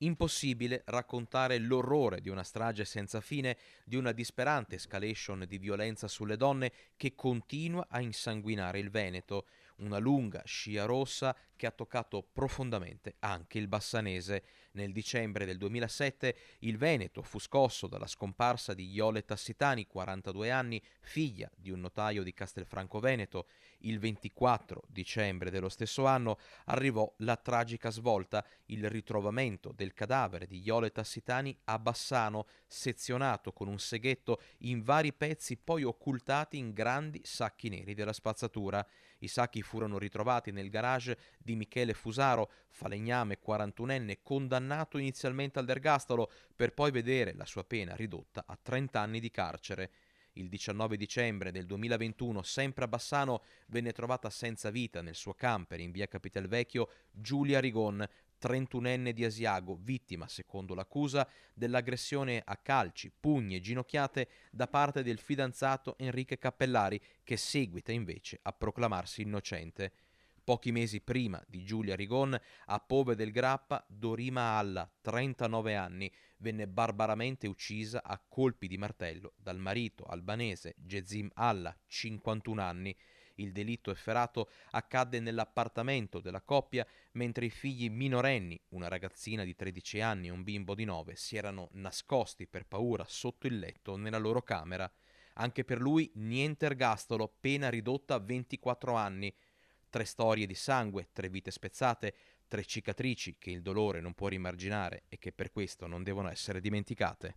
Impossibile raccontare l'orrore di una strage senza fine, di una disperante escalation di violenza sulle donne che continua a insanguinare il Veneto, una lunga scia rossa che ha toccato profondamente anche il Bassanese. Nel dicembre del 2007 il Veneto fu scosso dalla scomparsa di Iole Tassitani, 42 anni, figlia di un notaio di Castelfranco Veneto. Il 24 dicembre dello stesso anno arrivò la tragica svolta, il ritrovamento del cadavere di Iole Tassitani a Bassano, sezionato con un seghetto in vari pezzi poi occultati in grandi sacchi neri della spazzatura. I sacchi furono ritrovati nel garage di Michele Fusaro, falegname 41enne condannato inizialmente all'ergastolo per poi vedere la sua pena ridotta a 30 anni di carcere. Il 19 dicembre del 2021, sempre a Bassano, venne trovata senza vita nel suo camper in via Capitelvecchio Giulia Rigon, 31enne di Asiago, vittima, secondo l'accusa, dell'aggressione a calci, pugni e ginocchiate da parte del fidanzato Enrique Cappellari, che seguita invece a proclamarsi innocente. Pochi mesi prima di Giulia Rigon, a Pove del Grappa, Dorima Alla, 39 anni, venne barbaramente uccisa a colpi di martello dal marito albanese Gezim Alla, 51 anni. Il delitto efferato accadde nell'appartamento della coppia mentre i figli minorenni, una ragazzina di 13 anni e un bimbo di 9, si erano nascosti per paura sotto il letto nella loro camera. Anche per lui niente ergastolo, pena ridotta a 24 anni. Tre storie di sangue, tre vite spezzate, tre cicatrici che il dolore non può rimarginare e che per questo non devono essere dimenticate.